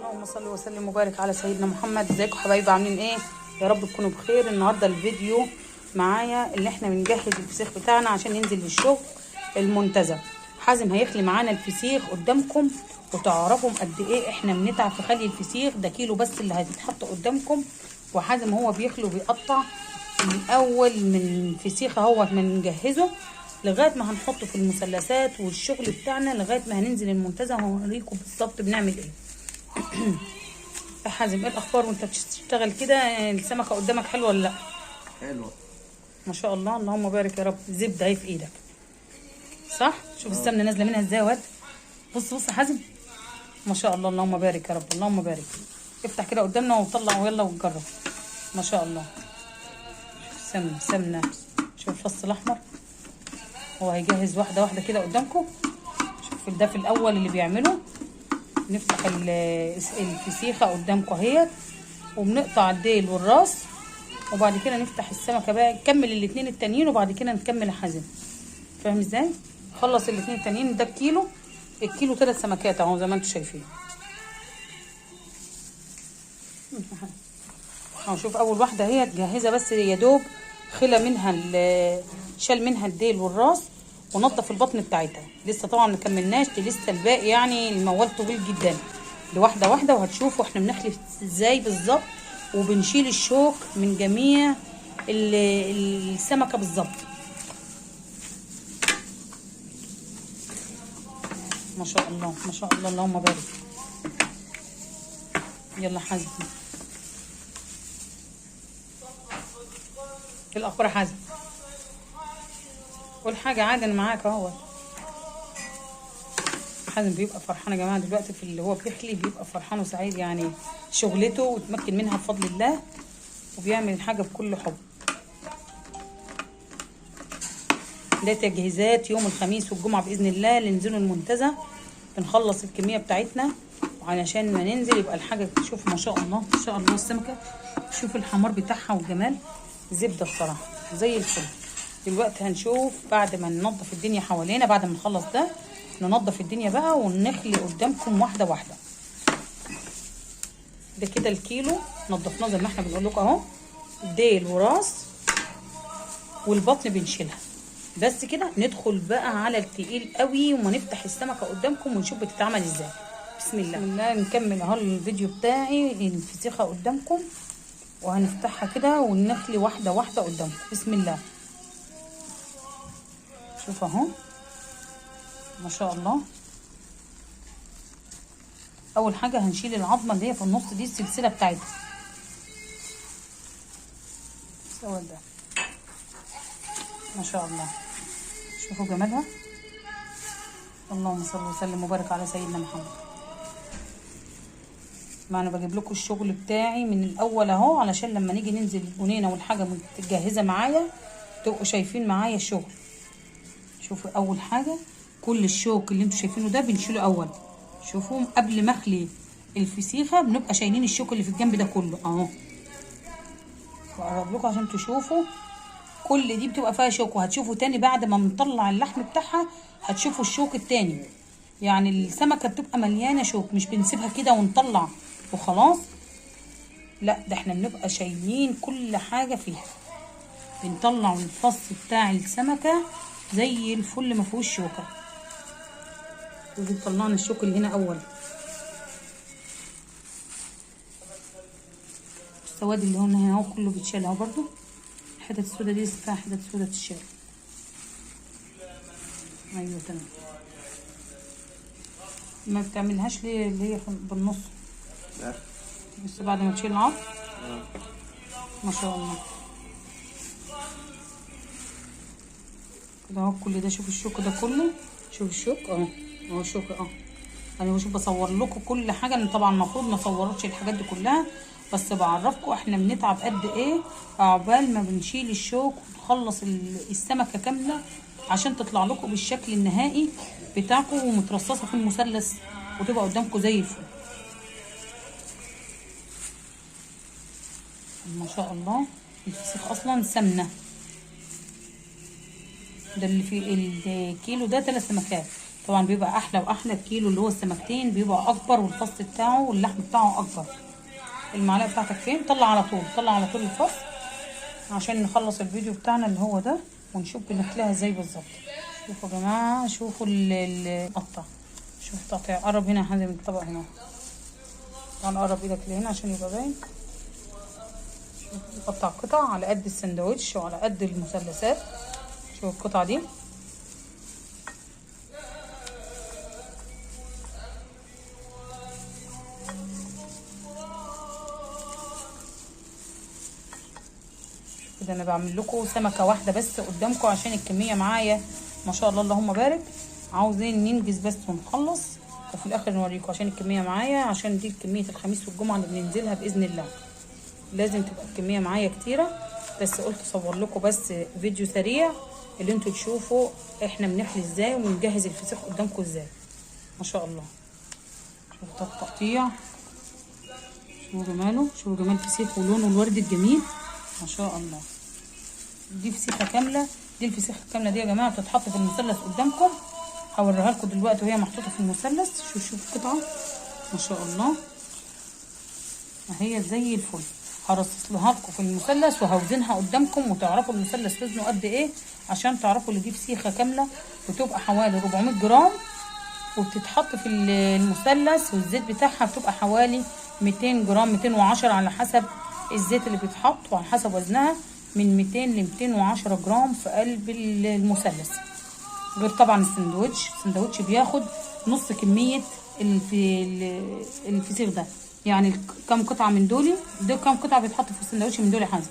اللهم صل وسلم وبارك على سيدنا محمد. ازيكم حبايبي، عاملين ايه؟ يا رب تكونوا بخير. النهارده الفيديو معايا اللي احنا بنجهز الفسيخ بتاعنا عشان ننزل للشغل المنتزه. حازم هيخلي معانا الفسيخ قدامكم وتعرفوا قد ايه احنا بنتعب في خلي الفسيخ. ده كيلو بس اللي هيتحط قدامكم، وحازم هو بيخلي وبيقطع من اول من فسيخه هو بنجهزه لغايه ما هنحطه في المثلثات والشغل بتاعنا لغايه ما هننزل المنتزه. هوريكم بالظبط بنعمل ايه. يا حازم، ايه الاخبار وانت بتشتغل كده؟ السمكه قدامك حلوه ولا لا؟ حلوه ما شاء الله، اللهم بارك يا رب. زبده اهي في ايدك، صح؟ شوف السمنه نازله منها ازاي يا واد. بص بص يا حازم، ما شاء الله، اللهم بارك يا رب، اللهم بارك. افتح كده قدامنا وطلع ويلا ونجرب. ما شاء الله، سمنه سمنه. شوف الفص الاحمر، هو هيجهز واحده واحده كده قدامكم. شوف ده في الاول اللي بيعمله، نفتح الفسيخه قدامكم اهيت، وبنقطع الديل والراس، وبعد كده نفتح السمكه بقى نكمل الاتنين التانيين، وبعد كده نكمل حازم. فاهم ازاي؟ خلص الاتنين التانيين. ده الكيلو 3 سمكات اهو زي ما انتم شايفين اهو. شوف اول واحده اهي جاهزه، بس يا دوب خلى منها شال منها الديل والراس ونضف البطن بتاعتها. لسه طبعا ما كملناش، دي لسه الباقي، يعني الموال طويل جدا. دي واحده واحده وهتشوفوا احنا بنخلي ازاي بالظبط، وبنشيل الشوك من جميع السمكه بالظبط. ما شاء الله ما شاء الله، اللهم بارك. يلا حازم، ايه الاخبار يا حازم؟ كل حاجه عادي، انا معاك اهو. حازم بيبقى فرحان يا جماعه دلوقتي في اللي هو بيخلي، بيبقى فرحان وسعيد، يعني شغلته وتمكن منها بفضل الله، وبيعمل الحاجه بكل حب. ده تجهيزات يوم الخميس والجمعه باذن الله اللي ننزلوا المنتزه، بنخلص الكميه بتاعتنا علشان ما ننزل يبقى الحاجه. تشوف ما شاء الله ما شاء الله السمكه، شوف الحمار بتاعها والجمال، زبده بصراحه زي الفل. دلوقتي هنشوف بعد ما ننظف الدنيا حوالينا، بعد ما نخلص ده ننظف الدنيا بقى ونخلي قدامكم واحده واحده. ده كده الكيلو نظفناه زي ما احنا بنقول لكم اهو، ديل وراس والبطن بنشيلها بس كده. ندخل بقى على التقيل قوي وما نفتح السمكه قدامكم ونشوف بتتعمل ازاي. بسم الله. بسم الله. نكمل اهو الفيديو بتاعي، الفسيخه قدامكم وهنفتحها كده ونخلي واحده واحده قدامكم. بسم الله. شوف اهو ما شاء الله. اول حاجه هنشيل العظمه اللي هي في النص دي، السلسله بتاعتها. سوى ده ما شاء الله، شوفوا جمالها. اللهم صل وسلم وبارك على سيدنا محمد. ما انا بجيب لكم الشغل بتاعي من الاول اهو، علشان لما نيجي ننزل الجنينه والحاجه متجهزه معايا تبقوا شايفين معايا الشغل. شوفوا اول حاجه كل الشوك اللي انتوا شايفينه ده بنشيله اول. شوفوا قبل ما اخلي الفسيخه بنبقى شايلين الشوك اللي في الجنب ده كله اهو. بقرب لكم عشان تشوفوا، كل دي بتبقى فيها شوك، وهتشوفوا تاني بعد ما بنطلع اللحم بتاعها هتشوفوا الشوك التاني. يعني السمكه بتبقى مليانه شوك، مش بنسيبها كده ونطلع وخلاص، لا ده احنا بنبقى شايلين كل حاجه فيها. بنطلع الفص بتاع السمكه زي الفل ما فيهوش شوكه. طلعنا الشوك اللي هنا اول. السواد اللي هنا اهو كله بيتشال اهو برضو. الحتت السودا دي فيها حتت سودا تتشال. ايوه تمام. ما بتعملهاش ليه اللي هي بالنص؟ لا بس بعد ما تشيل العظم. ما شاء الله كده اهو. كل ده شوف الشوك ده كله، شوف الشوك اهو اهو الشوك اهو. انا بشوف بصور لكم كل حاجه، انا طبعا المفروض ما صورتش الحاجات دي كلها، بس بعرفكم احنا بنتعب قد ايه عقبال ما بنشيل الشوك ونخلص السمكه كامله عشان تطلع لكم بالشكل النهائي بتاعكم ومترصصه في المثلث وتبقى قدامكم زي الفل. ما شاء الله الفسيخ اصلا سمنه. ده اللي في الكيلو ده 3 سمكات طبعا بيبقى احلى واحلى. الكيلو اللي هو السمكتين بيبقى اكبر، والفص بتاعه واللحم بتاعه اكبر. المعلقه بتاعتك فين؟ طلع على طول، طلع على طول الفص عشان نخلص الفيديو بتاعنا اللي هو ده، ونشوف بناكلها ازاي بالظبط. شوفوا يا جماعه، شوفوا القطع، شوف التقطيع. قرب هنا يا حازم الطبق هنا، طبعا قرب ايدك لهنا عشان يبقى باين. شوف قطع قطع على قد السندوتش وعلى قد المثلثات. شوف القطعه دي، كده انا بعمل لكم سمكه واحده بس قدامكم عشان الكميه معايا ما شاء الله اللهم بارك. عاوزين ننجز بس ونخلص، وفي الاخر نوريكم عشان الكميه معايا، عشان دي كميه الخميس والجمعه اللي بننزلها باذن الله. لازم تبقى الكميه معايا كتيره، بس قلت اصور لكم بس فيديو سريع اللي انتوا تشوفوا احنا بنحلي ازاي وبنجهز الفسيخ قدامكم ازاي. ما شاء الله شوفوا ده التقطيع، شوفوا جماله، شوفوا جمال الفسيخ ولونه الورد الجميل ما شاء الله. دي فسيخه كامله، دي الفسيخه الكامله دي يا جماعه بتتحط في المثلث قدامكم. هوريها لكم دلوقتي وهي محطوطه في المثلث. شوف قطعه ما شاء الله اهي زي الفل. هرصصلها لكم في المثلث وهوزنها قدامكم وتعرفوا المثلث وزنه قد ايه، عشان تعرفوا ان دي فسيخه كامله بتبقى حوالي 400 جرام، وبتتحط في المثلث، والزيت بتاعها بتبقى حوالي 200 جرام 210 على حسب الزيت اللي بيتحط وعلى حسب وزنها، من 200 ل 210 جرام في قلب المثلث. غير طبعا السندوتش بياخد نص كميه الفسيخ ده. يعني كم قطعه من دول كم قطعه بيتحط في السندوتش من دول يا حازم؟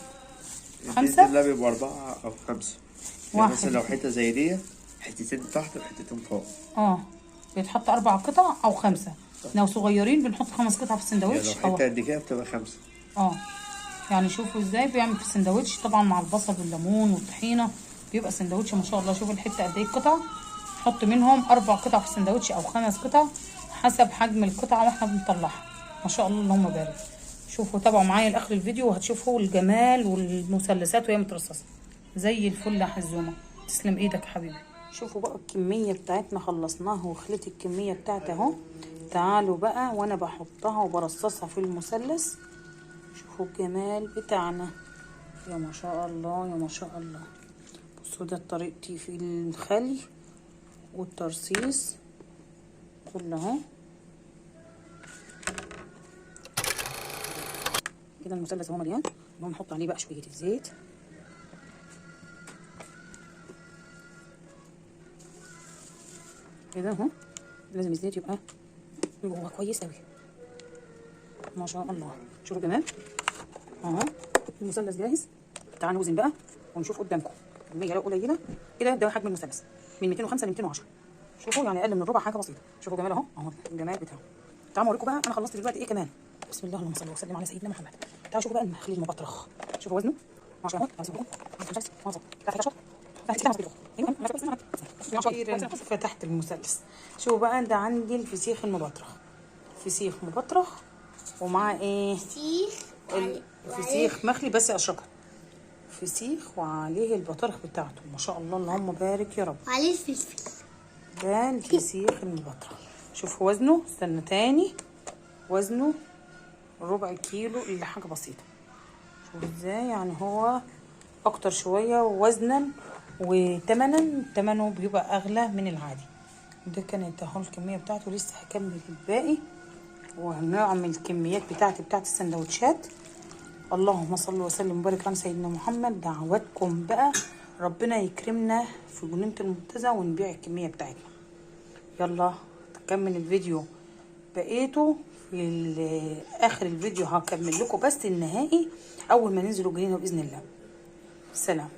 5. لا بيبقوا 4 أو 5. يعني مثلا لو حته زي دي، حتتين تحت وحتتين فوق. بيتحط 4 قطع او 5. لو صغيرين بنحط 5 قطع في السندوتش. يعني لو حته قد كده بتبقى 5. يعني شوفوا ازاي بيعمل في السندوتش، طبعا مع البصل والليمون والطحينه بيبقى سندوتش ما شاء الله. شوفوا الحته قد ايه قطع، نحط منهم 4 قطع في السندوتش او 5 قطع حسب حجم القطعه واحنا بنطلعها ما شاء الله اللهم بارك. شوفوا تابعوا معايا لاخر الفيديو وهتشوفوا الجمال والمثلثات وهي مترصصه زي الفل يا حزومه. تسلم ايدك يا حبيبي. شوفوا بقى الكميه بتاعتنا خلصناها، وخليت الكميه بتاعتي اهو. تعالوا بقى وانا بحطها وبرصصها في المثلث. شوفوا الجمال بتاعنا يا ما شاء الله يا ما شاء الله. بصوا ده طريقتي في الخلي والترصيص كله اهو. كده المثلث اهو مليان، نحط عليه بقى شويه الزيت. كده اهو، لازم الزيت يبقى جوه كويس قوي ما شاء الله. شوفوا الجمال اهو. المثلث جاهز. تعالوا نوزن بقى ونشوف قدامكم. كميه لو قليله كده ده حجم المثلث من 205 ل 210. شوفوا يعني اقل من الربع، حاجه بسيطه. شوفوا جمال اهو الجمال بتاعه. تعالوا اوريكم بقى انا خلصت دلوقتي ايه كمان. بسم الله اللهم صل وسلم على سيدنا محمد. تعالوا شوفوا بقى المخلي المبطرخ. شوفوا وزنه ما شاء الله. فتحت المثلث. شوفوا بقى ده عندي الفسيخ المبطرخ. فسيخ مبطرخ ومعاه ايه؟ فسيخ مخلي بس اشرقه. فسيخ وعليه البطارخ بتاعته ما شاء الله اللهم بارك يا رب. وعليه الفلفل. ده الفسيخ المبطرخ. شوفوا وزنه، استنى تاني، وزنه ربع كيلو الا حاجه بسيطه. شوفوا ازاي يعني هو اكتر شويه وزنا، وثمنه بيبقى اغلى من العادي. ده كانت اهو الكميه بتاعته، لسه هكمل الباقي وهنعمل الكميات بتاعت السندوتشات. اللهم صل وسلم وبارك على سيدنا محمد. دعواتكم بقى ربنا يكرمنا في جنينة المنتزه ونبيع الكمية بتاعتنا. يلا تكمل الفيديو بقيته في اخر الفيديو. هكمل لكم بس النهائي اول ما ننزلوا الجنينة باذن الله. سلام.